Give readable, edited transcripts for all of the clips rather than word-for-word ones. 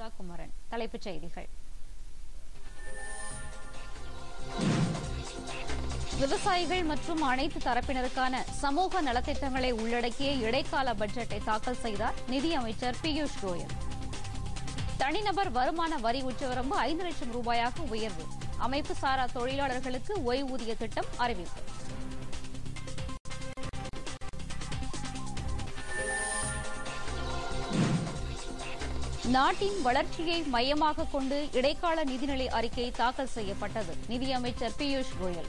ராதிகா குமரன். தலைப்புச் செய்திகள். விவசாயிகள் மற்றும் அனைத்து தரப்பினருக்கான சமூக நலத்திட்டங்களை உள்ளடக்கிய இடைக்கால பட்ஜெட்டை தாக்கல் செய்தார் நிதியமைச்சர் பியூஷ் கோயல். தனிநபர் வருமான வரி உச்சவரம்பு 5 லட்சம் ரூபாயாக உயர்வு. அமைப்பு சாரா தொழிலாளர்களுக்கு ஓய்வூதிய திட்டம் அறிவிப்பு. நாட்டின் வளர்ச்சியை மையமாக கொண்டு இடைக்கால நிதிநிலை அறிக்கை தாக்கல் செய்யப்பட்டது. நிதியமைச்சர் பியூஷ் கோயல்.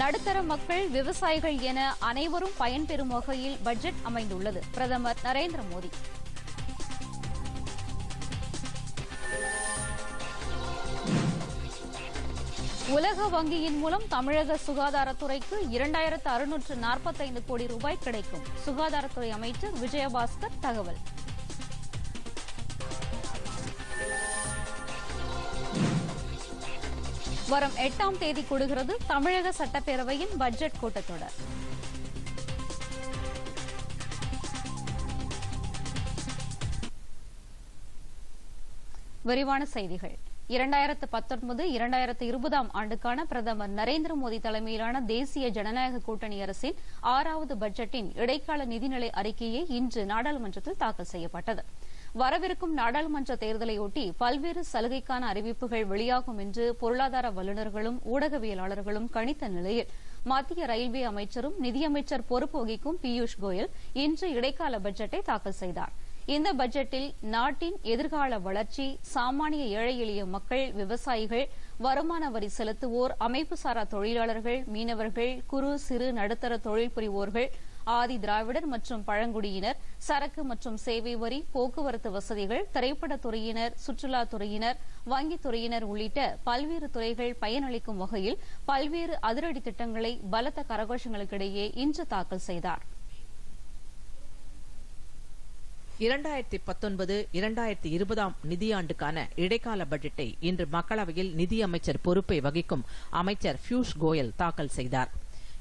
நடுத்தர மக்கள், விவசாயிகள் என அனைவரும் பயன்பெறும் வகையில் பட்ஜெட் அமைந்துள்ளது. பிரதமர் நரேந்திர மோடி. உலக வங்கியின் மூலம் தமிழக சுகாதாரத்துறைக்கு 2645 கோடி ரூபாய் கிடைக்கும். சுகாதாரத்துறை அமைச்சர் விஜயபாஸ்கர் தகவல். வரும் 8ஆம் தேதி கூடுகிறது தமிழக சட்டப்பேரவையின் பட்ஜெட் கூட்டத்தொடர். விரிவான செய்திகள். 2019-2020 ஆண்டுக்கான பிரதமர் நரேந்திர மோடி தலைமையிலான தேசிய ஜனநாயக கூட்டணி அரசின் 6வது பட்ஜெட்டின் இடைக்கால நிதிநிலை அறிக்கையை இன்று நாடாளுமன்றத்தில் தாக்கல் செய்யப்பட்டது. வரவிருக்கும் நாடாளுமன்ற தேர்தலையொட்டி பல்வேறு சலுகைக்கான அறிவிப்புகள் வெளியாகும் என்று பொருளாதார வல்லுநர்களும் ஊடகவியலாளர்களும் கணித்த நிலையில் மத்திய ரயில்வே அமைச்சரும் நிதியமைச்சர் பொறுப்பு வகிக்கும் பியூஷ் கோயல் இன்று இடைக்கால பட்ஜெட்டை தாக்கல் செய்தார். இந்த பட்ஜெட்டில் நாட்டின் எதிர்கால வளர்ச்சி, சாமானிய ஏழை எளிய மக்கள், விவசாயிகள், வருமான வரி செலுத்துவோர், அமைப்பு சாரா தொழிலாளர்கள், மீனவர்கள், குறு சிறு நடுத்தர தொழில் புரிவோர்கள், ஆதி திராவிடர் மற்றும் பழங்குடியினர், சரக்கு மற்றும் சேவை வரி, போக்குவரத்து வசதிகள், திரைப்படத்துறையினர், சுற்றுலாத்துறையினர், வங்கித்துறையினர் உள்ளிட்ட பல்வேறு துறைகள் பயனளிக்கும் வகையில் பல்வேறு அதிரடி திட்டங்களை பலத்த கரகோஷங்களுக்கிடையே இன்று தாக்கல் செய்தார். 2019-2020 நிதியாண்டுக்கான இடைக்கால பட்ஜெட்டை இன்று மக்களவையில் நிதியமைச்சர் பொறுப்பை வகிக்கும் அமைச்சர் பியூஷ் கோயல் தாக்கல் செய்தார்.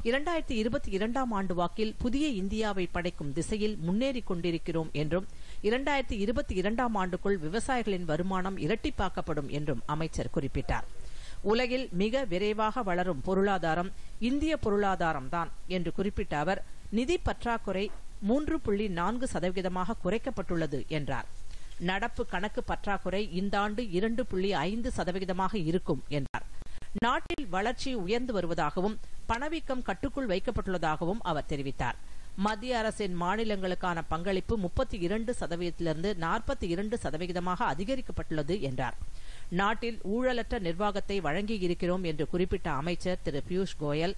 2022 ஆண்டு வாக்கில் புதிய இந்தியாவை படைக்கும் திசையில் முன்னேறிக் கொண்டிருக்கிறோம் என்றும் 2022 ஆண்டுக்குள் விவசாயிகளின் வருமானம் இரட்டிப்பாக்கப்படும் என்றும் அமைச்சர் குறிப்பிட்டார். உலகில் மிக விரைவாக வளரும் பொருளாதாரம் இந்திய பொருளாதாரம்தான் என்று குறிப்பிட்ட அவர், நிதி பற்றாக்குறை 3.4% குறைக்கப்பட்டுள்ளது என்றார். நடப்பு கணக்கு பற்றாக்குறை இந்த ஆண்டு 2.5% இருக்கும் என்றார். நாட்டில் வளர்ச்சி உயர்ந்து வருவதாகவும் பணவீக்கம் கட்டுக்குள் வைக்கப்பட்டுள்ளதாகவும் அவர் தெரிவித்தார். மத்திய அரசின் மாநிலங்களுக்கான பங்களிப்பு 32%லிருந்து 42% அதிகரிக்கப்பட்டுள்ளது என்றார். நாட்டில் ஊழலற்ற நிர்வாகத்தை வழங்கியிருக்கிறோம் என்று குறிப்பிட்ட அமைச்சர் திரு பியூஷ் கோயல்,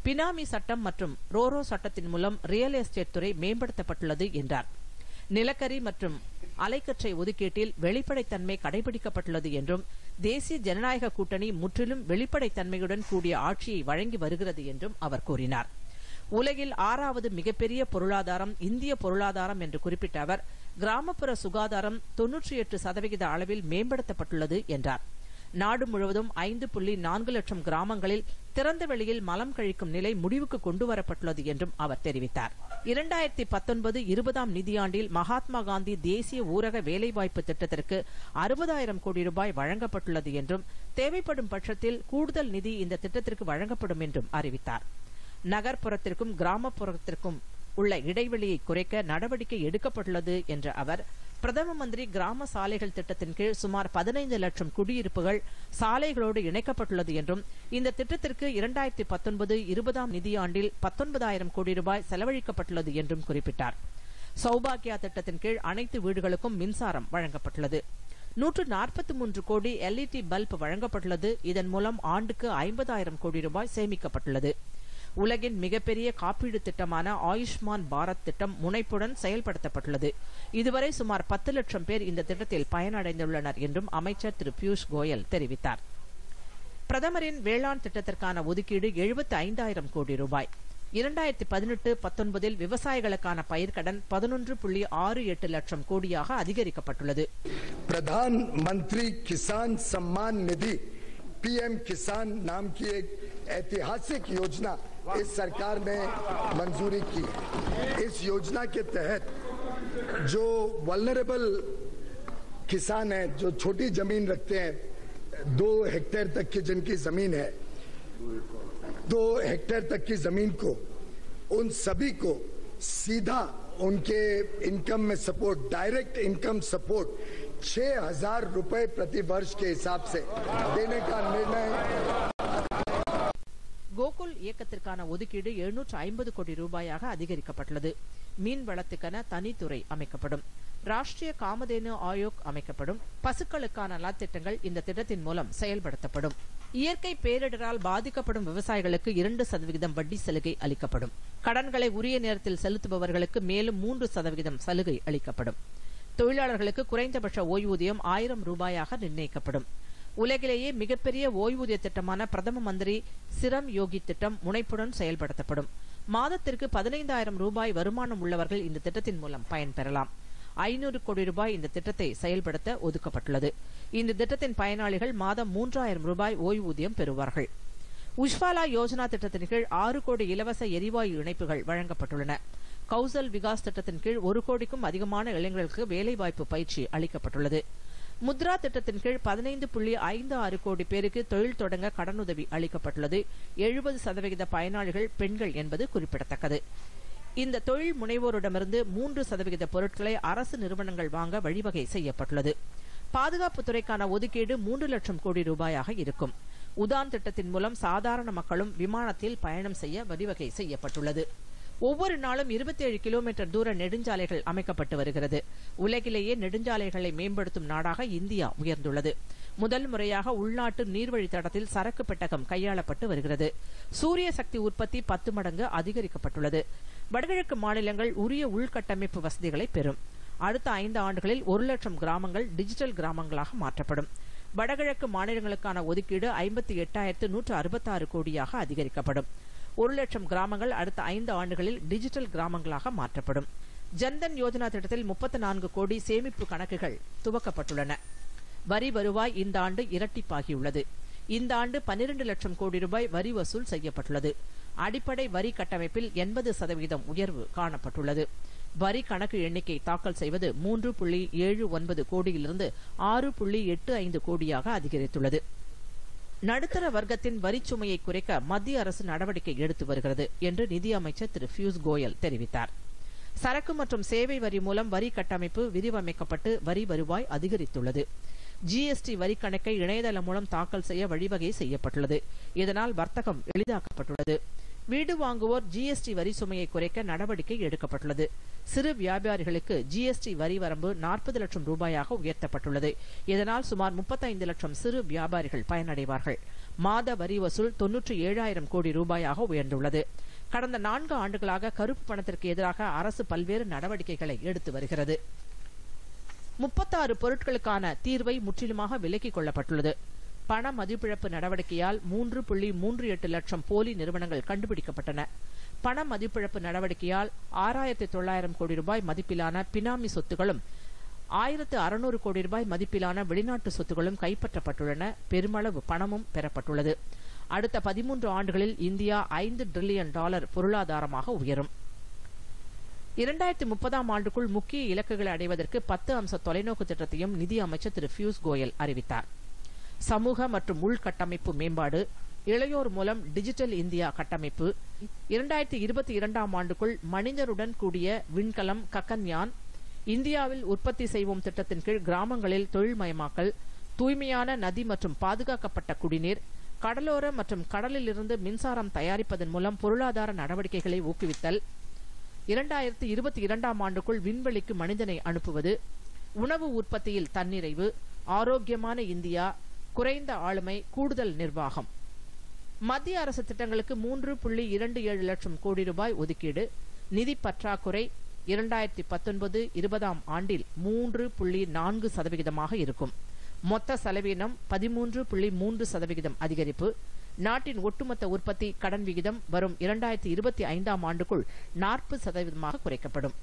பினாமி சட்டம் மற்றும் ரோரோ சட்டத்தின் மூலம் ரியல் எஸ்டேட் துறை மேம்படுத்தப்பட்டுள்ளது என்றார். நிலக்கரி மற்றும் அலைக்கற்றை ஒதுக்கீட்டில் வெளிப்படைத்தன்மை கடைபிடிக்கப்பட்டுள்ளது என்றும் தேசிய ஜனநாயக கூட்டணி முற்றிலும் வெளிப்படைத்தன்மையுடன் கூடிய ஆட்சியை வழங்கி வருகிறது என்றும் அவர் கூறினார். உலகில் 6வது மிகப்பெரிய பொருளாதாரம் இந்திய பொருளாதாரம் என்று குறிப்பிட்ட அவர், கிராமப்புற சுகாதாரம் 98% அளவில் மேம்படுத்தப்பட்டுள்ளது என்றார். நாடு முழுவதும் 5.4 லட்சம் கிராமங்களில் திறந்த வெளியில் மலம் கழிக்கும் நிலை முடிவுக்கு கொண்டுவரப்பட்டுள்ளது என்றும் அவர் தெரிவித்தார். 2019-20 நிதியாண்டில் மகாத்மா காந்தி தேசிய ஊரக வேலைவாய்ப்பு திட்டத்திற்கு 60,000 கோடி ரூபாய் வழங்கப்பட்டுள்ளது என்றும் தேவைப்படும் பட்சத்தில் கூடுதல் நிதி இந்த திட்டத்திற்கு வழங்கப்படும் என்றும் அறிவித்தார். நகர்ப்புறத்திற்கும் கிராமப்புறத்திற்கும் உள்ள இடைவெளியை குறைக்க நடவடிக்கை எடுக்கப்பட்டுள்ளது என்ற அவர், பிரதம மந்திரி கிராம சாலைகள் திட்டத்தின் கீழ் சுமார் 15 லட்சம் குடியிருப்புகள் சாலைகளோடு இணைக்கப்பட்டுள்ளது என்றும் இந்த திட்டத்திற்கு 2019-20 நிதியாண்டில் 19,000 கோடி ரூபாய் செலவழிக்கப்பட்டுள்ளது என்றும் குறிப்பிட்டார். சௌபாக்கியா திட்டத்தின் கீழ் அனைத்து வீடுகளுக்கும் மின்சாரம் வழங்கப்பட்டுள்ளது. 143 கோடி LED பல்ப் வழங்கப்பட்டுள்ளது. இதன் மூலம் ஆண்டுக்கு 50,000 கோடி ரூபாய் சேமிக்கப்பட்டுள்ளது. உலகின் மிகப்பெரிய காப்பீடு திட்டமான ஆயுஷ்மான் பாரத் திட்டம் முனைப்புடன் செயல்படுத்தப்பட்டுள்ளது. இதுவரை சுமார் 10 லட்சம் பேர் இந்த திட்டத்தில் பயனடைந்துள்ளனர் என்றும் அமைச்சர் திரு பியூஷ் கோயல் தெரிவித்தார். பிரதமரின் வேளாண் திட்டத்திற்கான ஒதுக்கீடு 75,000 கோடி ரூபாய். 2018-19 விவசாயிகளுக்கான பயிர்க்கடன் 11.68 லட்சம் கோடியாக அதிகரிக்கப்பட்டுள்ளது. பிரதான் மந்திரி கிசான் सम्मान निधि PM किसान नाम की एक ऐतिहासिक योजना इस सरकार ने मंजूरी की। इस योजना के तहत जो वल्नरेबल किसान हैं, जो छोटी जमीन रखते हैं, 2 हेक्टेयर तक की जिनकी जमीन है, 2 हेक्टेयर तक की जमीन को, उन सभी को सीधा उनके इनकम में सपोर्ट, डायरेक्ट इनकम सपोर्ट 6,000 रुपए प्रति वर्ष के हिसाब से देने का निर्णय। கோகுல் இயக்கத்திற்கான ஒதுக்கீடு 750 கோடி ரூபாயாக அதிகரிக்கப்பட்டுள்ளது. மீன் வளத்துக்கென தனித்துறை அமைக்கப்படும். ராஷ்டிரிய காமதேனு ஆயோக் அமைக்கப்படும். பசுக்களுக்கான நலத்திட்டங்கள் இந்த திட்டத்தின் மூலம் செயல்படுத்தப்படும். இயற்கை பேரிடரால் பாதிக்கப்படும் விவசாயிகளுக்கு 2% வட்டி சலுகை அளிக்கப்படும். கடன்களை உரிய நேரத்தில் செலுத்துபவர்களுக்கு மேலும் 3% சலுகை அளிக்கப்படும். தொழிலாளர்களுக்கு குறைந்தபட்ச ஓய்வூதியம் 1000 ரூபாயாக நிர்ணயிக்கப்படும். உலகிலேயே மிகப்பெரிய ஓய்வூதிய திட்டமான பிரதம மந்திரி சிரம் யோகி திட்டம் முனைப்புடன் செயல்படுத்தப்படும். மாதத்திற்கு 15,000 ரூபாய் வருமானம் உள்ளவர்கள் இந்த திட்டத்தின் மூலம் பயன்பெறலாம். 500 கோடி ரூபாய் இந்த திட்டத்தை செயல்படுத்த ஒதுக்கப்பட்டுள்ளது. இந்த திட்டத்தின் பயனாளிகள் மாதம் 3,000 ரூபாய் ஓய்வூதியம் பெறுவார்கள். உஜ்வாலா யோஜனா திட்டத்தின் கீழ் 6 கோடி இலவச எரிவாயு இணைப்புகள் வழங்கப்பட்டுள்ளன. கௌசல் விகாஸ் திட்டத்தின் கீழ் 1 கோடிக்கும் அதிகமான இளைஞர்களுக்கு வேலைவாய்ப்பு பயிற்சி அளிக்கப்பட்டுள்ளது. முத்ரா திட்டத்தின் கீழ் 15.56 கோடி பேருக்கு தொழில் தொடங்க கடனுதவி அளிக்கப்பட்டுள்ளது. 70% பயனாளிகள் பெண்கள் என்பது குறிப்பிடத்தக்கது. இந்த தொழில் முனைவோரிடமிருந்து 3% பொருட்களை அரசு நிறுவனங்கள் வாங்க வழிவகை செய்யப்பட்டுள்ளது. பாதுகாப்புத்துறைக்கான ஒதுக்கீடு 3 லட்சம் கோடி ரூபாயாக இருக்கும். உதான் திட்டத்தின் மூலம் சாதாரண மக்களும் விமானத்தில் பயணம் செய்ய வழிவகை செய்யப்பட்டுள்ளது. ஒவ்வொரு நாளும் 27 கிலோமீட்டர் தூர நெடுஞ்சாலைகள் அமைக்கப்பட்டு வருகிறது. உலகிலேயே நெடுஞ்சாலைகளை மேம்படுத்தும் நாடாக இந்தியா உயர்ந்துள்ளது. முதல் முறையாக உள்நாட்டு நீர்வழி தடத்தில் சரக்கு பெட்டகம் கையாளப்பட்டு வருகிறது. சூரிய சக்தி உற்பத்தி 10 மடங்கு அதிகரிக்கப்பட்டுள்ளது. வடகிழக்கு மாநிலங்கள் உரிய உள்கட்டமைப்பு வசதிகளை பெறும். அடுத்த 5 ஆண்டுகளில் 1 லட்சம் கிராமங்கள் டிஜிட்டல் கிராமங்களாக மாற்றப்படும். வடகிழக்கு மாநிலங்களுக்கான ஒதுக்கீடு 58,166 கோடியாக அதிகரிக்கப்படும். 1 லட்சம் கிராமங்கள் அடுத்த 5 ஆண்டுகளில் டிஜிட்டல் கிராமங்களாக மாற்றப்படும். ஜன்தன் யோஜனா திட்டத்தில் 34 கோடி சேமிப்பு கணக்குகள் துவக்கப்பட்டுள்ளன. வரி வருவாய் இந்த ஆண்டு இரட்டிப்பாகியுள்ளது. இந்த ஆண்டு 12 லட்சம் கோடி ரூபாய் வரி வசூல் செய்யப்பட்டுள்ளது. அடிப்படை வரி கட்டமைப்பில் 80% உயர்வு காணப்பட்டுள்ளது. வரி கணக்கு எண்ணிக்கை தாக்கல் செய்வது 3.79 கோடியிலிருந்து 6.85 கோடியாக அதிகரித்துள்ளது. நடுத்தர வர்க்கத்தின் வரிச்சுமையை குறைக்க மத்திய அரசு நடவடிக்கை எடுத்து வருகிறது என்று நிதியமைச்சர் திரு பியூஷ் கோயல் தெரிவித்தார். சரக்கு மற்றும் சேவை வரி மூலம் வரி கட்டமைப்பு விரிவமைக்கப்பட்டு வரி வருவாய் அதிகரித்துள்ளது. ஜிஎஸ்டி வரி கணக்கை இணையதளம் மூலம் தாக்கல் செய்ய வழிவகை செய்யப்பட்டுள்ளது. இதனால் வர்த்தகம் எளிதாக்கப்பட்டுள்ளது. வீடு வாங்குவோர் ஜிஎஸ்டி வரி சுமையை குறைக்க நடவடிக்கை எடுக்கப்பட்டுள்ளது. சிறு வியாபாரிகளுக்கு ஜிஎஸ்டி வரி வரம்பு 40 லட்சம் ரூபாயாக உயர்த்தப்பட்டுள்ளது. இதனால் சுமார் 35 லட்சம் சிறு வியாபாரிகள் பயனடைவார்கள். மாத வரி வசூல் 97,000 கோடி ரூபாயாக உயர்ந்துள்ளது. கடந்த 4 ஆண்டுகளாக கருப்பு பணத்திற்கு எதிராக அரசு பல்வேறு நடவடிக்கைகளை எடுத்து வருகிறது. 36 பொருட்களுக்கான தீர்வை முற்றிலுமாக விலக்கிக் கொள்ளப்பட்டுள்ளது. பண மதிப்பிழப்பு நடவடிக்கையால் 3.38 லட்சம் போலி நிறுவனங்கள் கண்டுபிடிக்கப்பட்டன. பண மதிப்பிழப்பு நடவடிக்கையால் 6,900 கோடி ரூபாய் மதிப்பிலான பினாமி சொத்துகளும் 1,600 கோடி ரூபாய் மதிப்பிலான வெளிநாட்டு சொத்துகளும் கைப்பற்றப்பட்டுள்ளன. பெருமளவு பணமும் பெறப்பட்டுள்ளது. அடுத்த 13 ஆண்டுகளில் இந்தியா $5 டிரில்லியன் பொருளாதாரமாக உயரும். 2030ஆம் ஆண்டுக்குள் முக்கிய இலக்குகளை அடைவதற்கு 10 அம்ச தொலைநோக்கு திட்டத்தையும் நிதி அமைச்சர் திரு பியூஷ் கோயல் அறிவித்தார். சமூக மற்றும் உள்கட்டமைப்பு மேம்பாடு, இளையோர் மூலம் டிஜிட்டல் இந்தியா கட்டமைப்பு, 2022ஆம் ஆண்டுக்குள் மனிதருடன் கூடிய விண்கலம் ககன்யான், இந்தியாவில் உற்பத்தி செய்வோம் திட்டத்தின் கீழ் கிராமங்களில் தொழில்மயமாக்கல், தூய்மையான நதி மற்றும் பாதுகாக்கப்பட்ட குடிநீர், கடலோர மற்றும் கடலில் இருந்து மின்சாரம் தயாரிப்பதன் மூலம் பொருளாதார நடவடிக்கைகளை ஊக்குவித்தல், 2022ஆம் ஆண்டுக்குள் விண்வெளிக்கு மனிதனை அனுப்புவது, உணவு உற்பத்தியில் தன்னிறைவு, ஆரோக்கியமான இந்தியா, குறைந்த ஆளுமை, கூடுதல் நிர்வாகம். மத்திய அரசு திட்டங்களுக்கு 3.27 லட்சம் கோடி ரூபாய் ஒதுக்கீடு. நிதி பற்றாக்குறை 2019-20ஆம் ஆண்டில் 3.4% இருக்கும். மொத்த செலவினம் 13.3% அதிகரிப்பு. நாட்டின் ஒட்டுமொத்த உற்பத்தி கடன் விகிதம் வரும் 2025ஆம் ஆண்டுக்குள் 40% குறைக்கப்படும்.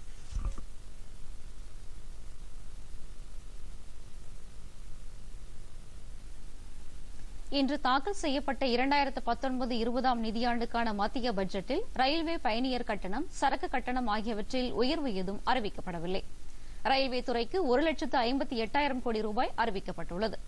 இன்று தாக்கல் செய்யப்பட்ட 2019-20 நிதியாண்டுக்கான மத்திய பட்ஜெட்டில் ரயில்வே பயணியர் கட்டணம், சரக்கு கட்டணம் ஆகியவற்றில் உயர்வு ஏதும் அறிவிக்கப்படவில்லை. ரயில்வே துறைக்கு 1,58,000 கோடி ரூபாய் அறிவிக்கப்பட்டுள்ளது.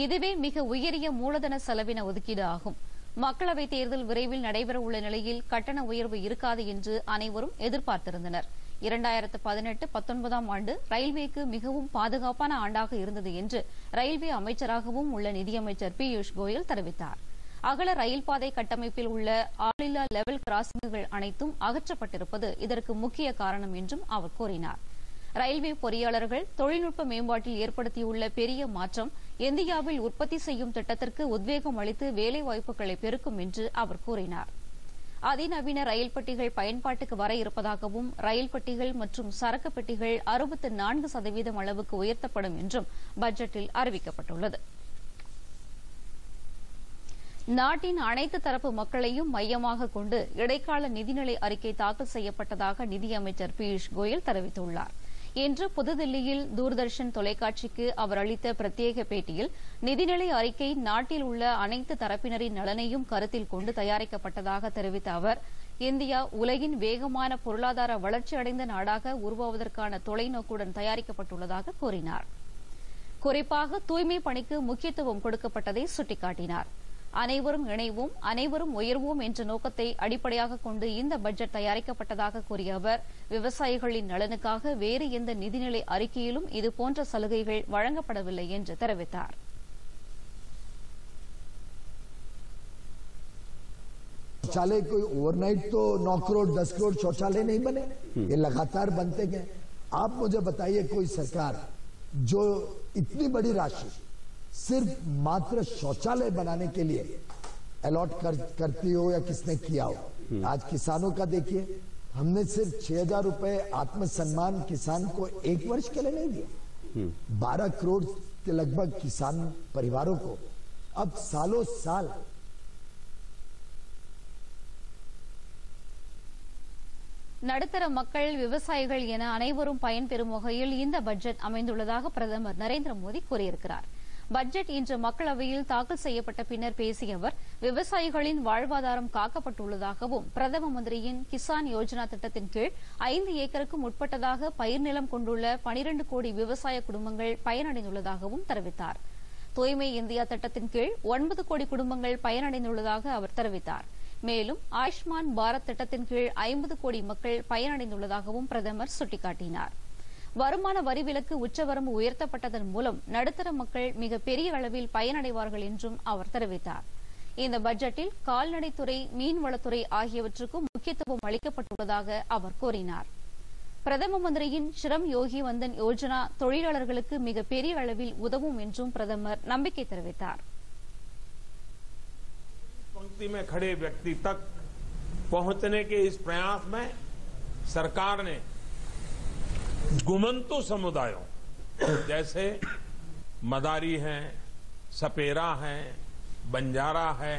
இதுவே மிக உயரிய மூலதன செலவின ஒதுக்கீடு ஆகும். மக்களவைத் தேர்தல் விரைவில் நடைபெறவுள்ள நிலையில் கட்டண உயர்வு இருக்காது என்று அனைவரும் எதிர்பார்த்திருந்தனர். 2018-19 ஆண்டு ரயில்வேக்கு மிகவும் பாதுகாப்பான ஆண்டாக இருந்தது என்று ரயில்வே அமைச்சராகவும் உள்ள நிதியமைச்சர் பியூஷ் கோயல் தெரிவித்தார். அகல ரயில் பாதை கட்டமைப்பில் உள்ள ஆளில்லா லெவல் கிராசிங்குகள் அனைத்தும் அகற்றப்பட்டிருப்பது இதற்கு முக்கிய காரணம் என்றும் அவர் கூறினார். ரயில்வே பொறியாளர்கள் தொழில்நுட்ப மேம்பாட்டில் ஏற்படுத்தியுள்ள பெரிய மாற்றம் இந்தியாவில் உற்பத்தி செய்யும் திட்டத்திற்கு உத்வேகம் அளித்து வேலைவாய்ப்புகளை பெருக்கும் என்று அவர் கூறினார். அதிநவீன ரயில் பெட்டிகள் பயன்பாட்டுக்கு வர இருப்பதாகவும் ரயில் பெட்டிகள் மற்றும் சரக்கு பெட்டிகள் 64% அளவுக்கு உயர்த்தப்படும் என்றும் பட்ஜெட்டில் அறிவிக்கப்பட்டுள்ளது. நாட்டின் அனைத்து தரப்பு மக்களையும் மையமாக கொண்டு இடைக்கால நிதிநிலை அறிக்கை தாக்கல் செய்யப்பட்டதாக நிதியமைச்சர் பியூஷ் கோயல் தெரிவித்துள்ளார். இன்று புதுதில்லியில் தூர்தர்ஷன் தொலைக்காட்சிக்கு அவர் அளித்த பிரத்யேக பேட்டியில் நிதிநிலை அறிக்கை நாட்டில் உள்ள அனைத்து தரப்பினரின் நலனையும் கருத்தில் கொண்டு தயாரிக்கப்பட்டதாக தெரிவித்த அவர், இந்தியா உலகின் வேகமான பொருளாதார வளர்ச்சியடைந்த நாடாக உருவாவதற்கான தொலைநோக்குடன் தயாரிக்கப்பட்டுள்ளதாக கூறினார். குறிப்பாக தூய்மை பணிக்கு முக்கியத்துவம் கொடுக்கப்பட்டதை சுட்டிக்காட்டினார். அனைவரும் இணைவோம், அனைவரும் உயர்வோம் என்ற நோக்கத்தை அடிப்படையாக கொண்டு இந்த பட்ஜெட் தயாரிக்கப்பட்டதாக கூறிய அவர், விவசாயிகளின் நலனுக்காக வேறு எந்த நிதிநிலை அறிக்கையிலும் இதுபோன்ற சலுகைகள் வழங்கப்படவில்லை என்று தெரிவித்தார். शौचालय कोई ओवरनाइट तो 9 करोड़ 10 करोड़ शौचालय नहीं बने, ये लगातार बनते गए। आप मुझे बताइए कोई सरकार जो इतनी बड़ी राशि सिर्फ मात्र शौचालय बनाने के लिए अलॉट करती हो या किसने किया हो। आज किसानों का देखिए, हमने सिर्फ 6,000 रुपए आत्मसम्मान किसान को 1 वर्ष के लिए नहीं दिया। 12 करोड़ के लगभग किसान परिवारों को अब सालों साल நடுத்தர மக்கள், விவசாயிகள் என அனைவரும் பயன்பெறும் வகையில் இந்த பட்ஜெட் அமைந்துள்ளதாக பிரதமர் நரேந்திர மோடி கூறியிருக்கிறார். பட்ஜெட் இன்று மக்களவையில் தாக்கல் செய்யப்பட்ட பின்னர் பேசிய அவர், விவசாயிகளின் வாழ்வாதாரம் காக்கப்பட்டுள்ளதாகவும் பிரதம மந்திரியின் கிசான் யோஜனா திட்டத்தின் கீழ் 5 ஏக்கருக்கும் உட்பட்டதாக பயிர் நிலம் கொண்டுள்ள 12 கோடி விவசாய குடும்பங்கள் பயனடைந்துள்ளதாகவும் தெரிவித்தார். தூய்மை இந்தியா திட்டத்தின் கீழ் 9 கோடி குடும்பங்கள் பயனடைந்துள்ளதாக அவர் தெரிவித்தார். மேலும் ஆயுஷ்மான் பாரத் திட்டத்தின் கீழ் 50 கோடி மக்கள் பயனடைந்துள்ளதாகவும் பிரதமர் சுட்டிக்காட்டினார். வருமான வரி விலக்கு உச்சவரம்பு உயர்த்தப்பட்டதன் மூலம் நடுத்தர மக்கள் மிகப்பெரிய அளவில் பயனடைவார்கள் என்றும் அவர் தெரிவித்தார். இந்த பட்ஜெட்டில் கால்நடைத்துறை, மீன்வளத்துறை ஆகியவற்றுக்கும் முக்கியத்துவம் அளிக்கப்பட்டுள்ளதாக அவர் கூறினார். பிரதம மந்திரியின் ஸ்ரம் யோகி வந்தன் யோஜனா தொழிலாளர்களுக்கு மிகப்பெரிய அளவில் உதவும் என்றும் பிரதமர் நம்பிக்கை தெரிவித்தார். पंक्ति में खड़े व्यक्ति तक पहुंचने के इस प्रयास में सरकार ने घुमंतु समुदायों जैसे मदारी हैं, सपेरा हैं, बंजारा है,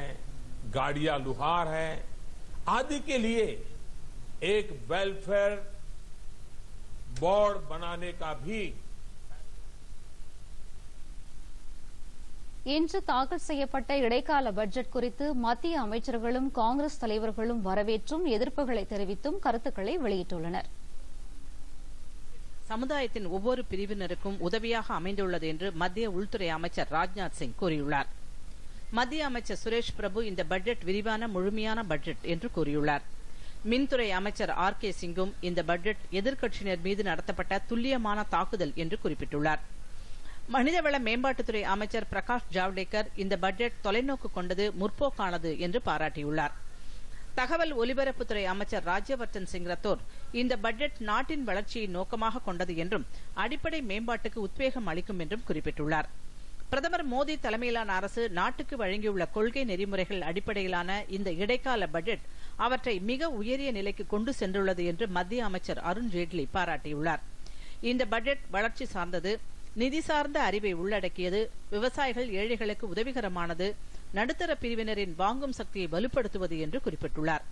गाड़िया लुहार है आदि के लिए एक वेलफेयर बोर्ड बनाने का भी இன்று தாக்கல் செய்யப்பட்ட இடைக்கால பட்ஜெட் குறித்து மத்திய அமைச்சர்களும் காங்கிரஸ் தலைவர்களும் வரவேற்றும் எதிர்ப்புகளை தெரிவித்தும் கருத்துக்களை வெளியிட்டுள்ளனர். சமுதாயத்தின் ஒவ்வொரு பிரிவினருக்கும் உதவியாக அமைந்துள்ளது என்று மத்திய உள்துறை அமைச்சர் ராஜ்நாத் சிங் கூறியுள்ளார். மத்திய அமைச்சர் சுரேஷ் பிரபு இந்த பட்ஜெட் விரிவான முழுமையான பட்ஜெட் என்று கூறியுள்ளார். மின்துறை அமைச்சர் ஆர்.கே. சிங்கும் இந்த பட்ஜெட் எதிர்க்கட்சியினர் மீது நடத்தப்பட்ட துல்லியமான தாக்குதல் என்று குறிப்பிட்டுள்ளார். மனிதவள மேம்பாட்டுத்துறை அமைச்சர் பிரகாஷ் ஜவடேகர் இந்த பட்ஜெட் தொலைநோக்கு கொண்டது, முற்போக்கானது என்று பாராட்டியுள்ளார். தகவல் ஒலிபரப்புத்துறை அமைச்சர் ராஜ்யவர்தன் சிங் ரத்தோர் இந்த பட்ஜெட் நாட்டின் வளர்ச்சியை நோக்கமாக கொண்டது என்றும் அடிப்படை மேம்பாட்டுக்கு உத்வேகம் அளிக்கும் என்றும் குறிப்பிட்டுள்ளார். பிரதமர் மோடி தலைமையிலான அரசு நாட்டுக்கு வழங்கியுள்ள கொள்கை நெறிமுறைகள் அடிப்படையிலான இந்த இடைக்கால பட்ஜெட் அவற்றை மிக உயரிய நிலைக்கு கொண்டு சென்றுள்ளது என்று மத்திய அமைச்சர் அருண்ஜேட்லி பாராட்டியுள்ளார். இந்த பட்ஜெட் வளர்ச்சி சார்ந்தது, நிதி சார்ந்த அறிவை உள்ளடக்கியது, விவசாயிகள் ஏழைகளுக்கு உதவிகரமானது, நடுத்தர பிரிவினரின் வாங்கும் சக்தியை வலுப்படுத்துவது என்று குறிப்பிட்டுள்ளார்.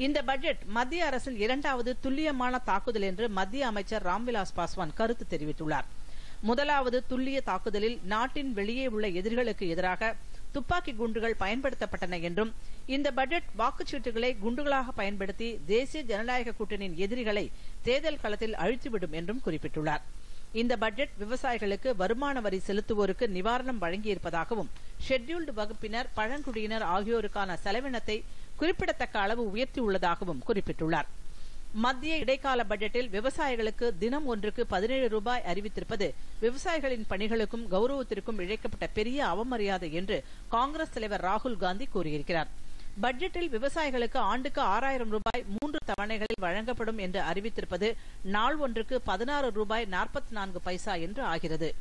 இந்த பட்ஜெட் மத்திய அரசின் 2வது துல்லியமான தாக்குதல் என்று மத்திய அமைச்சர் ராம்விலாஸ் பாஸ்வான் கருத்து தெரிவித்துள்ளார். முதலாவது துல்லிய தாக்குதலில் நாட்டின் வெளியே உள்ள எதிரிகளுக்கு எதிராக துப்பாக்கி குண்டுகள் பயன்படுத்தப்பட்டன என்றும் இந்த பட்ஜெட் வாக்குச்சீட்டுகளை குண்டுகளாக பயன்படுத்தி தேசிய ஜனநாயக கூட்டணியின் எதிரிகளை தேர்தல் களத்தில் அழித்துவிடும் என்றும் குறிப்பிட்டுள்ளார். இந்த பட்ஜெட் விவசாயிகளுக்கு வருமான வரி செலுத்துவோருக்கு நிவாரணம் வழங்கியிருப்பதாகவும் ஷெட்யூல்டு வகுப்பினர், பழங்குடியினர் ஆகியோருக்கான செலவினத்தை குறிப்பிடத்தக்க அளவு உயர்த்தியுள்ளதாகவும் குறிப்பிட்டுள்ளார். மத்திய இடைக்கால பட்ஜெட்டில் விவசாயிகளுக்கு தினம் ஒன்றுக்கு 17 ரூபாய் அறிவித்திருப்பது விவசாயிகளின் பணிகளுக்கும் கௌரவத்திற்கும் இழைக்கப்பட்ட பெரிய அவமரியாதை என்று காங்கிரஸ் தலைவர் ராகுல் காந்தி கூறியிருக்கிறார். பட்ஜெட்டில் விவசாயிகளுக்கு ஆண்டுக்கு 6000 ரூபாய் 3 தவணைகளில் வழங்கப்படும் என்று அறிவித்திருப்பது நாள் ஒன்றுக்கு 16 ரூபாய் 44 பைசா என்று ஆகிறது.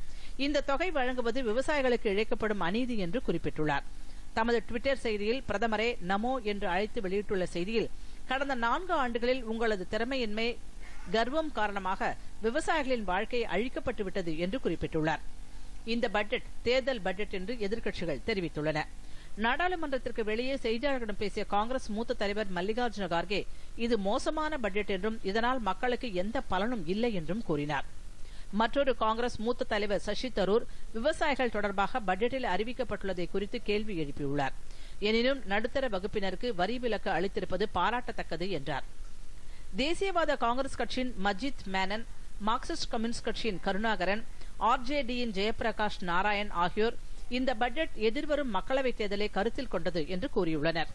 இந்த தொகை வழங்குவது விவசாயிகளுக்கு இழைக்கப்படும் அநீதி என்று குறிப்பிட்டுள்ளார். தமது டுவிட்டர் செய்தியில் பிரதமரே நமோ என்று அழைத்து வெளியிட்டுள்ள செய்தியில், கடந்த 4 ஆண்டுகளில் உங்களது திறமையின்மை, கர்வம் காரணமாக விவசாயிகளின் வாழ்க்கை அழிக்கப்பட்டுவிட்டது என்று குறிப்பிட்டுள்ளார். இந்த பட்ஜெட் தேர்தல் பட்ஜெட் என்று எதிர்க்கட்சிகள் தெரிவித்துள்ளன. நாடாளுமன்றத்திற்கு வெளியே செய்தியாளர்களிடம் பேசிய காங்கிரஸ் மூத்த தலைவர் மல்லிகார்ஜுன கார்கே, இது மோசமான பட்ஜெட் என்றும் இதனால் மக்களுக்கு எந்த பலனும் இல்லை என்றும் கூறினார். மற்றொரு காங்கிரஸ் மூத்த தலைவர் சசி தரூர் விவசாயிகள் தொடர்பாக பட்ஜெட்டில் அறிவிக்கப்பட்டுள்ளதை குறித்து கேள்வி எழுப்பியுள்ளார். எனினும் நடுத்தர வகுப்பினருக்கு வரி விலக்கு அளித்திருப்பது பாராட்டத்தக்கது என்றார். தேசியவாத காங்கிரஸ் கட்சியின் மஜித் மேனன், மார்க்சிஸ்ட் கம்யூனிஸ்ட் கட்சியின் கருணாகரன், ஆர்ஜேடியின் ஜெயபிரகாஷ் நாராயண் ஆகியோர் இந்த பட்ஜெட் எதிர்வரும் மக்களவைத் தேர்தலை கருத்தில் கொண்டது என்று கூறியுள்ளனர்.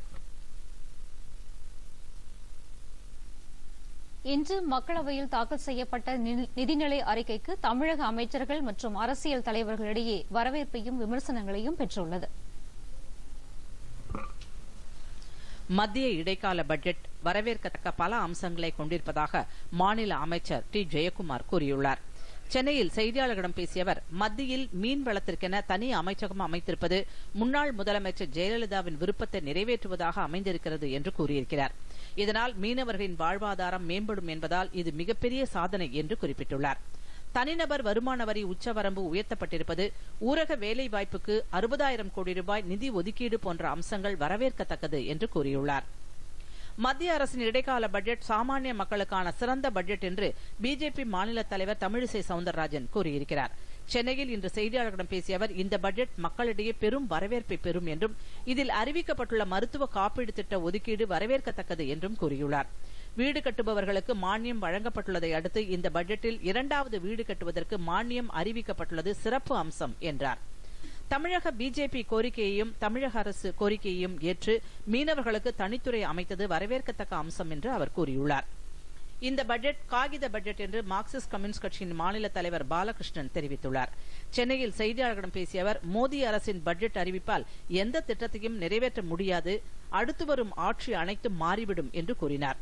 இன்று மக்களவையில் தாக்கல் செய்யப்பட்ட நிதிநிலை அறிக்கைக்கு தமிழக அமைச்சர்கள் மற்றும் அரசியல் தலைவர்களிடையே வரவேற்பையும் விமர்சனங்களையும் பெற்றுள்ளது. மத்திய இடைக்கால பட்ஜெட் வரவேற்கத்தக்க பல அம்சங்களை கொண்டிருப்பதாக மாநில அமைச்சர் டி ஜெயக்குமார் கூறியுள்ளார். சென்னையில் செய்தியாளர்களிடம் பேசிய அவர், மத்தியில் மீன் வளத்திற்கென தனி அமைச்சகம் அமைத்திருப்பது முன்னாள் முதலமைச்சர் ஜெயலலிதாவின் விருப்பத்தை நிறைவேற்றுவதாக அமைந்திருக்கிறது என்று கூறியிருக்கிறார். இதனால் மீனவர்களின் வாழ்வாதாரம் மேம்படும் என்பதால் இது மிகப்பெரிய சாதனை என்று குறிப்பிட்டுள்ளார். தனிநபர் வருமான வரி உச்சவரம்பு உயர்த்தப்பட்டிருப்பது, ஊரக வேலைவாய்ப்புக்கு 60,000 கோடி ரூபாய் நிதி ஒதுக்கீடு போன்ற அம்சங்கள் வரவேற்கத்தக்கது என்று கூறியுள்ளார். மத்திய அரசின் இடைக்கால பட்ஜெட் சாமானிய மக்களுக்கான சிறந்த பட்ஜெட் என்று பிஜேபி மாநில தலைவர் தமிழிசை சவுந்தரராஜன் கூறியிருக்கிறார். சென்னையில் இன்று செய்தியாளர்களிடம் பேசிய அவர், இந்த பட்ஜெட் மக்களிடையே பெரும் வரவேற்பை பெறும் என்றும் இதில் அறிவிக்கப்பட்டுள்ள மருத்துவ காப்பீடு திட்ட ஒதுக்கீடு வரவேற்கத்தக்கது என்றும் கூறியுள்ளார். வீடு கட்டுபவர்களுக்கு மானியம் வழங்கப்பட்டுள்ளதை அடுத்து இந்த பட்ஜெட்டில் 2வது வீடு கட்டுவதற்கு மானியம் அறிவிக்கப்பட்டுள்ளது சிறப்பு அம்சம் என்றார். தமிழக பிஜேபி கோரிக்கையையும் தமிழக அரசு கோரிக்கையையும் ஏற்று மீனவர்களுக்கு தனித்துறை அமைத்தது வரவேற்கத்தக்க அம்சம் என்று அவர் கூறியுள்ளார். இந்த பட்ஜெட் காகித பட்ஜெட் என்று மார்க்சிஸ்ட் கம்யூனிஸ்ட் கட்சியின் மாநில தலைவர் பாலகிருஷ்ணன் தெரிவித்துள்ளார். சென்னையில் செய்தியாளர்களிடம் பேசிய அவர், மோடி அரசின் பட்ஜெட் அறிவிப்பால் எந்த திட்டத்தையும் நிறைவேற்ற முடியாது, அடுத்து வரும் ஆட்சி அனைத்தும் மாறிவிடும் என்று கூறினார்.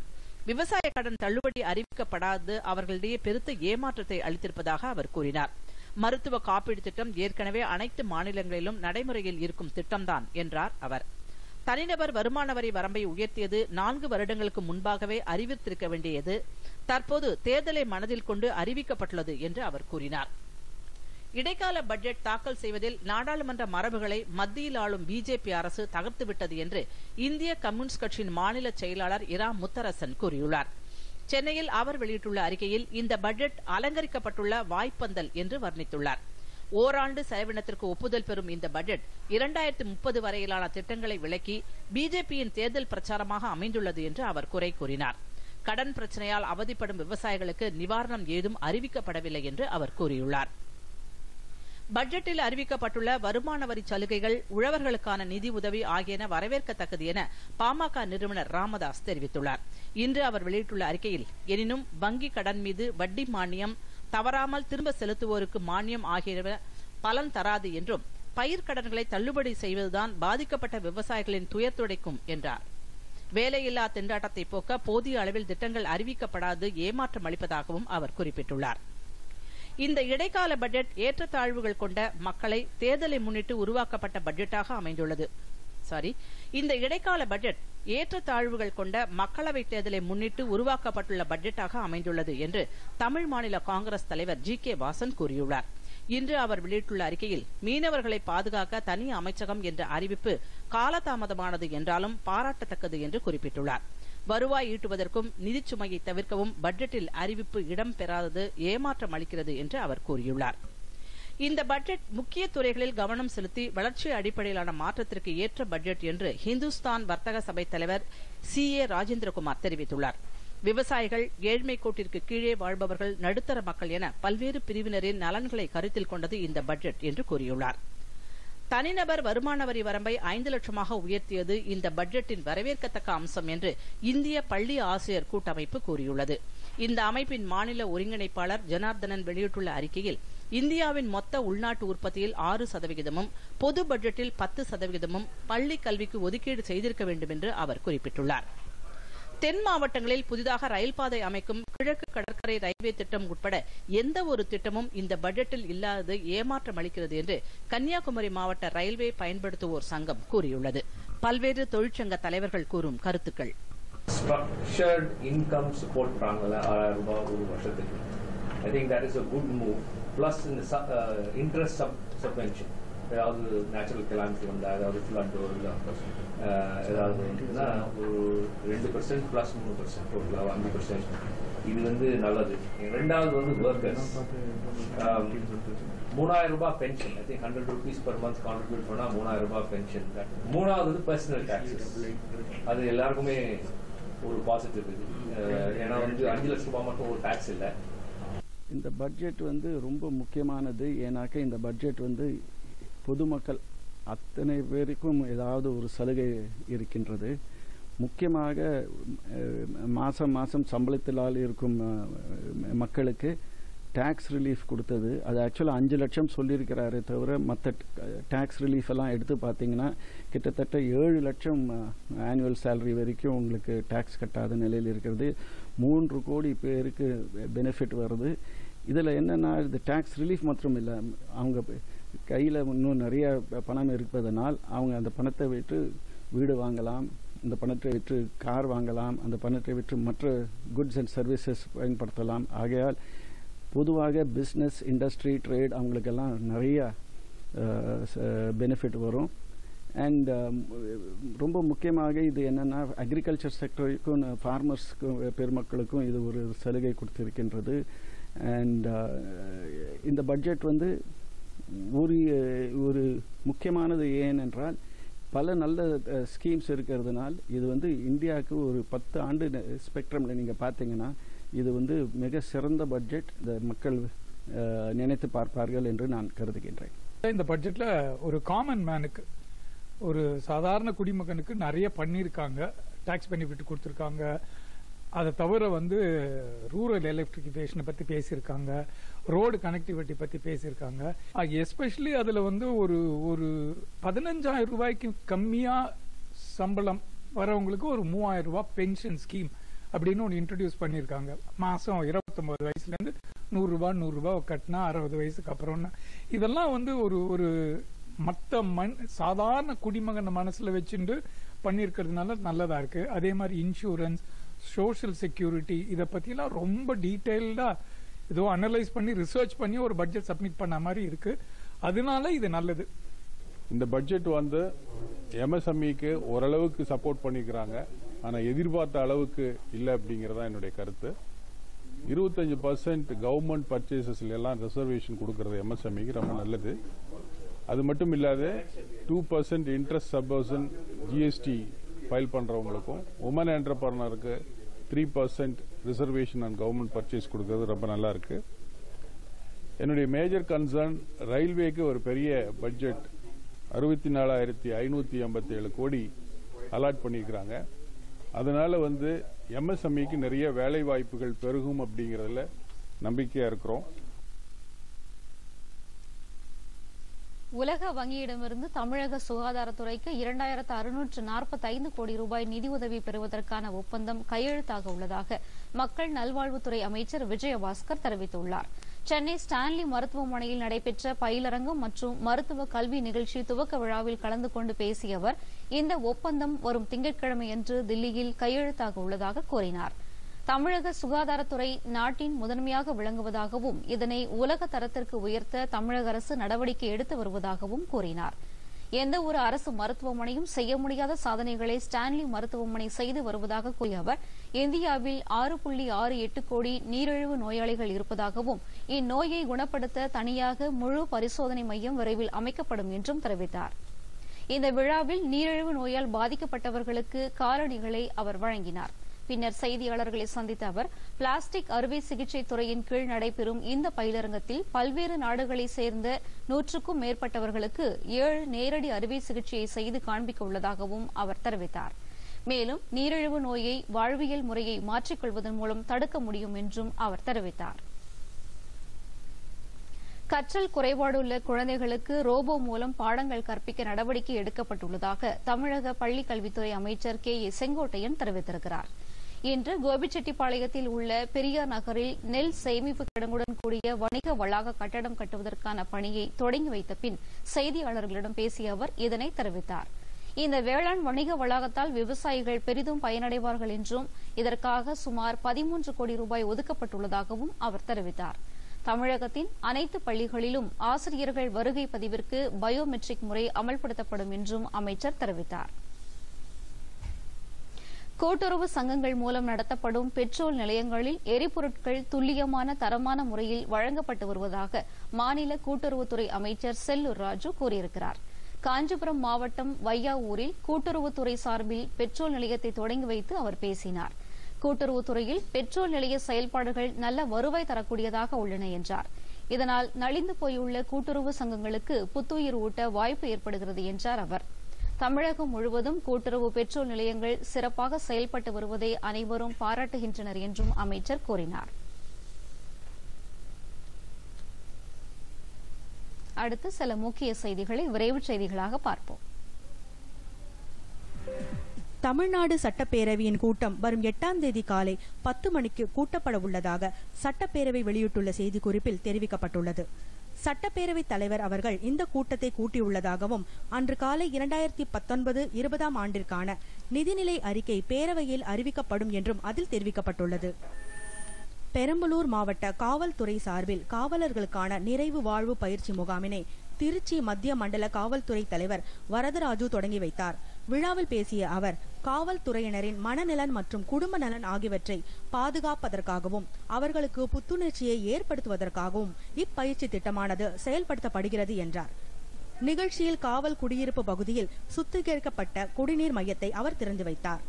விவசாய கடன் தள்ளுபடி அறிவிக்கப்படாது அவர்களிடையே பெருத்த ஏமாற்றத்தை அளித்திருப்பதாக அவர் கூறினார். மருத்துவ காப்பீடு திட்டம் ஏற்கனவே அனைத்து மாநிலங்களிலும் நடைமுறையில் இருக்கும் திட்டம்தான் என்றார் அவர். தனிநபர் வருமான வரி வரம்பை உயர்த்தியது 4 வருடங்களுக்கு முன்பாகவே அறிவித்திருக்க வேண்டியது தற்போது தேர்தலை மனதில் கொண்டு அறிவிக்கப்பட்டுள்ளது என்று அவர் கூறினார். இடைக்கால பட்ஜெட் தாக்கல் செய்வதில் நாடாளுமன்ற மரபுகளை மத்தியில் ஆளும் பிஜேபி அரசு தகர்த்துவிட்டது என்று இந்திய கம்யூனிஸ்ட் கட்சியின் மாநில செயலாளர் இரா முத்தரசன் கூறியுள்ளார். சென்னையில் அவர் வெளியிட்டுள்ள அறிக்கையில் இந்த பட்ஜெட் அலங்கரிக்கப்பட்டுள்ள வாய்ப்பந்தல் என்று வர்ணித்துள்ளார். ஓராண்டு செலவினத்திற்கு ஒப்புதல் பெறும் இந்த பட்ஜெட் 2030 வரையிலான திட்டங்களை விளக்கி பிஜேபியின் தேர்தல் பிரச்சாரமாக அமைந்துள்ளது என்று அவர் குறை கூறினார். கடன் பிரச்சனையால் அவதிப்படும் விவசாயிகளுக்கு நிவாரணம் ஏதும் அறிவிக்கப்படவில்லை என்று அவர் கூறியுள்ளார். பட்ஜெட்டில் அறிவிக்கப்பட்டுள்ள வருமான வரி சலுகைகள், உழவர்களுக்கான நிதி உதவி ஆகியன வரவேற்கத்தக்கது என பாமக நிறுவனர் ராமதாஸ் தெரிவித்துள்ளார். இன்று அவர் வெளியிட்டுள்ள அறிக்கையில், எனினும் வங்கி கடன் மீது வட்டி மானியம், தவறாமல் திரும்ப செலுத்துவோருக்கு மானியம் ஆகியவை பலன் தராது என்றும் பயிர்க்கடன்களை தள்ளுபடி செய்வதுதான் பாதிக்கப்பட்ட விவசாயிகளின் துயர் துடைக்கும் என்றார். வேலையில்லா திண்டாட்டத்தை போக்க போதிய அளவில் திட்டங்கள் அறிவிக்கப்படாது ஏமாற்றம் அளிப்பதாகவும் அவர் குறிப்பிட்டுள்ளார். இந்த இடைக்கால பட்ஜெட் ஏற்றத்தாழ்வுகள் கொண்ட மக்களை தேர்தலை முன்னிட்டு உருவாக்கப்பட்ட பட்ஜெட்டாக அமைந்துள்ளது. இந்த இடைக்கால பட்ஜெட் ஏற்றத்தாழ்வுகள் கொண்ட மக்களவைத் தேர்தலை முன்னிட்டு உருவாக்கப்பட்டுள்ள பட்ஜெட்டாக அமைந்துள்ளது என்று தமிழ் மாநில காங்கிரஸ் தலைவர் ஜி.கே. வாசன் கூறியுள்ளார். இன்று அவர் வெளியிட்டுள்ள அறிக்கையில், மீனவர்களை பாதுகாக்க தனி அமைச்சகம் என்ற அறிவிப்பு காலதாமதமானது என்றாலும் பாராட்டத்தக்கது என்று குறிப்பிட்டுள்ளார். வருவாய் ஈட்டுவதற்கும் நிதிச்சுமையை தவிர்க்கவும் பட்ஜெட்டில் அறிவிப்பு இடம்பெறாதது ஏமாற்றம் அளிக்கிறது என்று அவர் கூறியுள்ளார். இந்த பட்ஜெட் முக்கிய துறைகளில் கவனம் செலுத்தி வளர்ச்சி அடிப்படையிலான மாற்றத்திற்கு ஏற்ற பட்ஜெட் என்று ஹிந்துஸ்தான் வர்த்தக சபை தலைவர் CA ராஜேந்திரகுமார் தெரிவித்துள்ளார். விவசாயிகள், ஏழ்மை கோட்டிற்கு கீழே வாழ்பவர்கள், நடுத்தர மக்கள் என பல்வேறு பிரிவினரின் நலன்களை கருத்தில் கொண்டது இந்த பட்ஜெட் என்று கூறியுள்ளார். தனிநபர் வருமான வரி வரம்பை 5 லட்சமாக உயர்த்தியது இந்த பட்ஜெட்டின் வரவேற்கத்தக்க அம்சம் என்று இந்திய பள்ளி ஆசிரியர் கூட்டமைப்பு கூறியுள்ளது. இந்த அமைப்பின் மாநில ஒருங்கிணைப்பாளர் ஜனார்தனன் வெளியிட்டுள்ள அறிக்கையில், இந்தியாவின் மொத்த உள்நாட்டு உற்பத்தியில் 6%, பொது பட்ஜெட்டில் 10% பள்ளி கல்விக்கு ஒதுக்கீடு செய்திருக்க வேண்டும் என்று அவர் குறிப்பிட்டுள்ளார். தென் மாவட்டங்களில் புதிதாக ரயில் பாதை அமைக்கும் கிழக்கு கடற்கரை ரயில்வே திட்டம் உட்பட எந்த ஒரு திட்டமும் இந்த பட்ஜெட்டில் இல்லாதது ஏமாற்றம் அளிக்கிறது என்று கன்னியாகுமரி மாவட்ட ரயில்வே பயன்படுத்துவோர் சங்கம் கூறியுள்ளது. பல்வேறு தொழிற்சங்க தலைவர்கள் கூறும் கருத்துக்கள். Structured income support பண்றாங்கல 6000 ரூபாய் ஒரு வருஷத்துக்கு. I think that is a good move. Plus in the interest subvention. அதாவது நேச்சுரல் கெலாமிட்டி வந்தா, அதாவது ஃப்ளட் ஏதாவது வந்துன்னா ஒரு 2% + 3% டோட்டலாக 5%. இது வந்து நல்லது. ரெண்டாவது வந்து ஒர்க்கர்ஸ் 3000 ரூபாய் pension. I think 100 rupees per month contribute பண்ணா 3000 ரூபாய் பென்ஷன். மூணாவது வந்து பர்சனல் டாக்ஸஸ். அது எல்லாருக்குமே ஒரு பாசிட்டிவ் இது. ஏன்னா வந்து 5 லட்சம் ரூபாய் மட்டும் ஒரு டாக்ஸ் இல்லை. இந்த பட்ஜெட் வந்து ரொம்ப முக்கியமானது. ஏன்னாக்க இந்த பட்ஜெட் வந்து பொதுமக்கள் அத்தனை பேருக்கும் ஏதாவது ஒரு சலுகை இருக்கின்றது. முக்கியமாக மாதம் மாதம் சம்பளத்திலால் இருக்கும் மக்களுக்கு டேக்ஸ் ரிலீஃப் கொடுத்தது. அது ஆக்சுவலாக 5 லட்சம் சொல்லியிருக்கிறாரே தவிர மற்ற டேக்ஸ் ரிலீஃப் எல்லாம் எடுத்து பார்த்தீங்கன்னா கிட்டத்தட்ட 7 லட்சம் ஆனுவல் சேலரி வரைக்கும் உங்களுக்கு டேக்ஸ் கட்டாத நிலையில் இருக்கிறது. 3 கோடி பேருக்கு பெனிஃபிட் வருது. இதில் என்னென்னா இது டேக்ஸ் ரிலீஃப் மற்றும் இல்லை, அவங்க கையில் இன்னும் நிறைய பணம் இருப்பதனால் அவங்க அந்த பணத்தை விட்டு வீடு வாங்கலாம், அந்த பணத்தை விற்று கார் வாங்கலாம், அந்த பணத்தை விற்று மற்ற குட்ஸ் அண்ட் சர்வீசஸ் பயன்படுத்தலாம். ஆகையால் பொதுவாக பிஸ்னஸ், இண்டஸ்ட்ரி, ட்ரேட் அவங்களுக்கெல்லாம் நிறைய பெனிஃபிட் வரும். அண்ட் ரொம்ப முக்கியமாக இது என்னென்னா அக்ரிகல்ச்சர் செக்டருக்கும் ஃபார்மர்ஸ்க்கும் பெருமக்களுக்கும் இது ஒரு சலுகை கொடுத்திருக்கின்றது. அண்ட் இந்த பட்ஜெட் வந்து ஒரு முக்கியமானது ஏனென்றால் பல நல்ல ஸ்கீம்ஸ் இருக்கிறதுனால் இது வந்து இந்தியாவுக்கு ஒரு 10 ஆண்டு ஸ்பெக்ட்ரமில் நீங்கள் பார்த்தீங்கன்னா இது வந்து மிக சிறந்த பட்ஜெட். இந்த மக்கள் நினைத்து பார்ப்பார்கள் என்று நான் கருதுகின்றேன். இந்த பட்ஜெட்டில் ஒரு காமன் மேனுக்கு, ஒரு சாதாரண குடிமகனுக்கு நிறைய பண்ணியிருக்காங்க. டாக்ஸ் பெனிஃபிட் கொடுத்துருக்காங்க. அதை தவிர வந்து ரூரல் எலக்ட்ரிஃபிகேஷனை பற்றி பேசியிருக்காங்க, ரோடு கனெக்டிவிட்டி பற்றி பேசியிருக்காங்க. எஸ்பெஷலி அதில் வந்து ஒரு 15,000 ரூபாய்க்கு கம்மியாக சம்பளம் வரவங்களுக்கு ஒரு 3000 ரூபாய் பென்ஷன் ஸ்கீம் அப்படின்னு ஒன்று இன்ட்ரடியூஸ் பண்ணியிருக்காங்க. மாதம் 29 வயசுலேருந்து 100 ரூபாய் கட்டினா 60 வயசுக்கு அப்புறம்னா இதெல்லாம் வந்து ஒரு மற்ற சாதாரண குடிமகன் மனசில் வச்சுட்டு பண்ணியிருக்கிறதுனால நல்லதாக இருக்குது. அதே மாதிரி இன்சூரன்ஸ், சோஷியல் செக்யூரிட்டி இதை பற்றிலாம் ரொம்ப டீட்டெயில்டாக ஏதோ அனலைஸ் பண்ணி ரிசர்ச் பண்ணி ஒரு பட்ஜெட் சப்மிட் பண்ண மாதிரி இருக்கு. அதனால இது நல்லது. இந்த பட்ஜெட் வந்து MSMEக்கு ஓரளவுக்கு சப்போர்ட் பண்ணிக்கிறாங்க. ஆனால் எதிர்பார்த்த அளவுக்கு இல்லை அப்படிங்கிறதா என்னுடைய கருத்து. 25% கவர்மெண்ட் பர்ச்சேசஸ்ல எல்லாம் ரிசர்வேஷன் கொடுக்கறது MSMEக்கு ரொம்ப நல்லது. அது மட்டும் இல்லாத 2% இன்ட்ரெஸ்ட் சப்வர்ஷன் GST ஃபைல் பண்றவங்களுக்கும் உமன் என்டர்பிரனருக்கு 3% ரிசர்வேஷன் அண்ட் கவர்மெண்ட் பர்ச்சேஸ் கொடுக்கறது ரொம்ப நல்லா இருக்கு. என்னுடைய மேஜர் கன்சர்ன் ரயில்வேக்கு ஒரு பெரிய பட்ஜெட் 64,587 கோடி அலாட் பண்ணியிருக்கிறாங்க. அதனால வந்து MSMEக்கு நிறைய வேலை வாய்ப்புகள் பெருகும் அப்படிங்கிறதுல நம்பிக்கையா இருக்கிறோம். உலக வங்கியிடமிருந்து தமிழக சுகாதாரத்துறைக்கு 2645 கோடி ரூபாய் நிதியுதவி பெறுவதற்கான ஒப்பந்தம் கையெழுத்தாக உள்ளதாக மக்கள் நல்வாழ்வுத்துறை அமைச்சர் விஜயபாஸ்கர் தெரிவித்துள்ளார். சென்னை ஸ்டான்லி மருத்துவமனையில் நடைபெற்ற பயிலரங்கம் மற்றும் மருத்துவ கல்வி நிகழ்ச்சி துவக்க விழாவில் கலந்து கொண்டு பேசிய அவர் இந்த ஒப்பந்தம் வரும் திங்கட்கிழமையன்று தில்லியில் கையெழுத்தாக உள்ளதாக கூறினார். தமிழக சுகாதாரத்துறை நாட்டின் முதன்மையாக விளங்குவதாகவும் இதனை உலக தரத்திற்கு உயர்த்த தமிழக அரசு நடவடிக்கை எடுத்து வருவதாகவும் கூறினார். எந்த ஒரு அரசு மருத்துவமனையும் செய்ய முடியாத சாதனைகளை ஸ்டான்லி மருத்துவமனை செய்து வருவதாக கூறிய அவர் இந்தியாவில் 6.68 கோடி நீரிழிவு நோயாளிகள் இருப்பதாகவும் இந்நோயை குணப்படுத்த தனியாக முழு பரிசோதனை மையம் விரைவில் அமைக்கப்படும் என்றும் தெரிவித்தார். இந்த விழாவில் நீரிழிவு நோயால் பாதிக்கப்பட்டவர்களுக்கு காலணிகளை அவர் வழங்கினார். பின்னர் செய்தியாளர்களை சந்தித்த அவர் பிளாஸ்டிக் அறுவை சிகிச்சை துறையின் கீழ் நடைபெறும் இந்த பயிலரங்கத்தில் பல்வேறு நாடுகளைச் சேர்ந்த 100க்கும் மேற்பட்டவர்களுக்கு 7 நேரடி அறுவை சிகிச்சையை செய்து காண்பிக்க உள்ளதாகவும் அவர் தெரிவித்தார். மேலும் நீரிழிவு நோயை வாழ்வியல் முறையை மாற்றிக்கொள்வதன் மூலம் தடுக்க முடியும் என்றும் அவர் தெரிவித்தார். கற்றல் குறைபாடுள்ள குழந்தைகளுக்கு ரோபோ மூலம் பாடங்கள் கற்பிக்க நடவடிக்கை எடுக்கப்பட்டுள்ளதாக தமிழக பள்ளிக் கல்வித்துறை அமைச்சர் கே ஏ செங்கோட்டையன் தெரிவித்திருக்கிறார். இன்று கோபிச்செட்டிப்பாளையத்தில் உள்ள பெரியார் நகரில் நெல் சேமிப்பு கிடங்குடன் கூடிய வணிக வளாக கட்டடம் கட்டுவதற்கான பணியை தொடங்கி வைத்த பின் செய்தியாளர்களிடம் பேசிய அவர் இதனை தெரிவித்தார். இந்த வேளாண் வணிக வளாகத்தால் விவசாயிகள் பெரிதும் பயனடைவார்கள் என்றும் இதற்காக சுமார் 13 கோடி ரூபாய் ஒதுக்கப்பட்டுள்ளதாகவும் அவர் தெரிவித்தார். தமிழகத்தின் அனைத்து பள்ளிகளிலும் ஆசிரியர்கள் வருகை பதிவிற்கு பயோமெட்ரிக் முறை அமல்படுத்தப்படும் என்றும் அமைச்சர் தெரிவித்தார். கூட்டுறவு சங்கங்கள் மூலம் நடத்தப்படும் பெட்ரோல் நிலையங்களில் எரிபொருட்கள் துல்லியமான தரமான முறையில் வழங்கப்பட்டு வருவதாக மாநில கூட்டுறவுத்துறை அமைச்சர் செல்லூர் ராஜு கூறியிருக்கிறார். காஞ்சிபுரம் மாவட்டம் வையாவூரில் கூட்டுறவுத்துறை சார்பில் பெட்ரோல் நிலையத்தை தொடங்கி வைத்து அவர் பேசினார். கூட்டுறவுத்துறையில் பெட்ரோல் நிலைய செயல்பாடுகள் நல்ல வருவாய் தரக்கூடியதாக உள்ளன என்றார். இதனால் நலிந்து போயுள்ள கூட்டுறவு சங்கங்களுக்கு புத்துயிர் ஊட்ட வாய்ப்பு ஏற்படுகிறது என்றார் அவர். தமிழகம் முழுவதும் கூட்டுறவு பெட்ரோல் நிலையங்கள் சிறப்பாக செயல்பட்டு வருவதை அனைவரும் பாராட்டுகின்றனர் என்றும் அமைச்சர் கூறினார். அடுத்து சில முக்கிய செய்திகளை விரைவுச் செய்திகளாக பார்ப்போம். தமிழ்நாடு சட்டப்பேரவையின் கூட்டம் வரும் 8ஆம் தேதி காலை 10 மணிக்கு கூட்டப்பட உள்ளதாக சட்டப்பேரவை வெளியிட்டுள்ள செய்திக்குறிப்பில் தெரிவிக்கப்பட்டுள்ளது. சட்டப்பேரவைத் தலைவர் அவர்கள் இந்த கூட்டத்தை கூட்டியுள்ளதாகவும் அன்று காலை 2019-20 ஆண்டிற்கான நிதிநிலை அறிக்கை பேரவையில் அறிவிக்கப்படும் என்றும் அதில் தெரிவிக்கப்பட்டுள்ளது. பெரம்பலூர் மாவட்ட காவல்துறை சார்பில் காவலர்களுக்கான நிறைவு வாழ்வு பயிற்சி முகாமினை திருச்சி மத்திய மண்டல காவல்துறை தலைவர் வரதராஜு தொடங்கி வைத்தார். விழாவில் பேசிய அவர் காவல்துறையினரின் மனநலன் மற்றும் குடும்ப நலன் ஆகியவற்றை பாதுகாப்பதற்காகவும் அவர்களுக்கு புத்துணர்ச்சியை ஏற்படுத்துவதற்காகவும் இப்பயிற்சி திட்டமானது செயல்படுத்தப்படுகிறது என்றார். நிகழ்ச்சியில் காவல் குடியிருப்பு பகுதியில் சுத்திகரிக்கப்பட்ட குடிநீர் மையத்தை அவர் திறந்து வைத்தார்.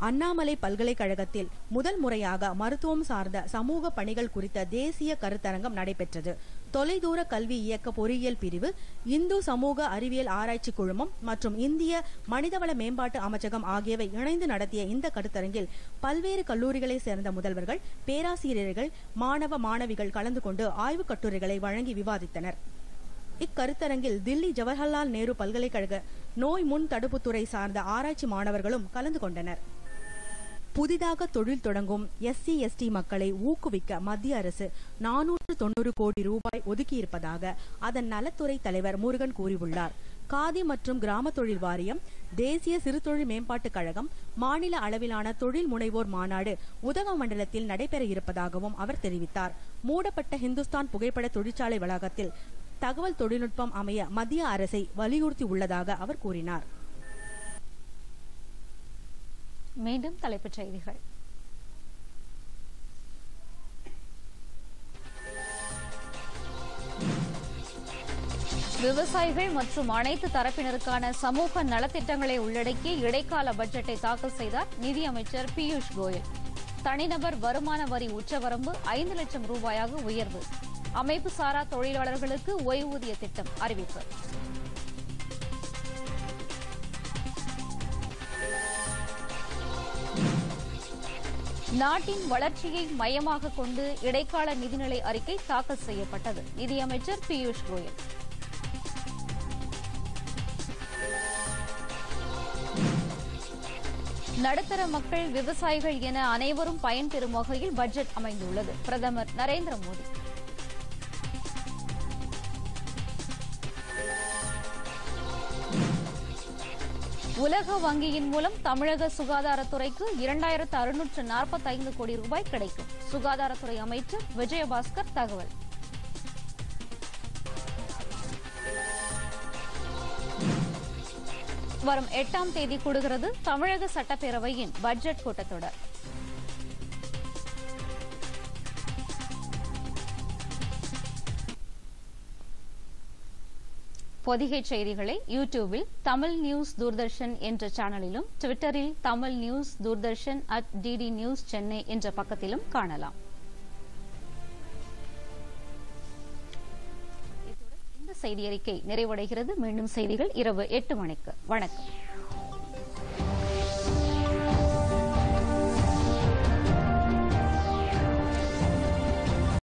அண்ணாமலை பல்கலைக்கழகத்தில் முதல் முறையாக மருத்துவம் சார்ந்த சமூக பணிகள் குறித்த தேசிய கருத்தரங்கம் நடைபெற்றது. தொலைதூர கல்வி இயக்க பொறியியல் பிரிவு, இந்து சமூக அறிவியல் ஆராய்ச்சி குழுமம் மற்றும் இந்திய மனிதவள மேம்பாட்டு அமைச்சகம் ஆகியவை இணைந்து நடத்திய இந்த கருத்தரங்கில் பல்வேறு கல்லூரிகளை சேர்ந்த முதல்வர்கள், பேராசிரியர்கள், மாணவ மாணவிகள் கலந்து கொண்டு ஆய்வுக் கட்டுரைகளை வழங்கி விவாதித்தனர். இக்கருத்தரங்கில் தில்லி ஜவஹர்லால் நேரு பல்கலைக்கழக நோய் முன் தடுப்புத்துறை சார்ந்த ஆராய்ச்சி மாணவர்களும் கலந்து கொண்டனர். புதிதாக தொழில் தொடங்கும் SC/ST மக்களை ஊக்குவிக்க மத்திய அரசு 490 கோடி ரூபாய் ஒதுக்கியிருப்பதாக அதன் நலத்துறை தலைவர் முருகன் கூறியுள்ளார். காதி மற்றும் கிராம தொழில் வாரியம், தேசிய சிறுதொழில் மேம்பாட்டுக் கழகம், மாநில அளவிலான தொழில் முனைவோர் மாநாடு உதகமண்டலத்தில் நடைபெற இருப்பதாகவும் அவர் தெரிவித்தார். மூடப்பட்ட ஹிந்துஸ்தான் புகைப்பட தொழிற்சாலை வளாகத்தில் தகவல் தொழில்நுட்பம் அமைய மத்திய அரசை வலியுறுத்தி உள்ளதாக அவர் கூறினார். மீண்டும் தலைப்புச் செய்திகள். விவசாயிகள் மற்றும் அனைத்து தரப்பினருக்கான சமூக நலத்திட்டங்களை உள்ளடக்கிய இடைக்கால பட்ஜெட்டை தாக்கல் செய்தார் நிதியமைச்சர் பியூஷ் கோயல். தனிநபர் வருமான வரி உச்சவரம்பு 5 லட்சம் ரூபாயாக உயர்வு. அமைப்பு சாரா தொழிலாளர்களுக்கு ஓய்வூதிய திட்டம் அறிவிப்பு. நாட்டின் வளர்ச்சியை மையமாக கொண்டு இடைக்கால நிதிநிலை அறிக்கை தாக்கல் செய்யப்பட்டது. நிதியமைச்சர் பியூஷ் கோயல். நடுத்தர மக்கள், விவசாயிகள் என அனைவரும் பயன்பெறும் வகையில் பட்ஜெட் அமைந்துள்ளது. பிரதமர் நரேந்திர மோடி. உலக வங்கியின் மூலம் தமிழக சுகாதாரத்துறைக்கு 2645 கோடி ரூபாய் கிடைக்கும். சுகாதாரத்துறை அமைச்சர் விஜயபாஸ்கர் தகவல். வரும் 8ஆம் தேதி கூடுகிறது தமிழக சட்டப்பேரவையின் பட்ஜெட் கூட்டத்தொடர். பொதிகை செய்திகளை யூடியூபில் தமிழ் நியூஸ் தூர்தர்ஷன் என்ற சேனலிலும், ட்விட்டரில் Tamil news Doordarshan @DD news Chennai என்ற பக்கத்திலும் காணலாம். இத்துடன் இந்த செய்தி அறிக்கை நிறைவடைகிறது. மீண்டும் செய்திகள் இரவு 8 மணிக்கு. வணக்கம்.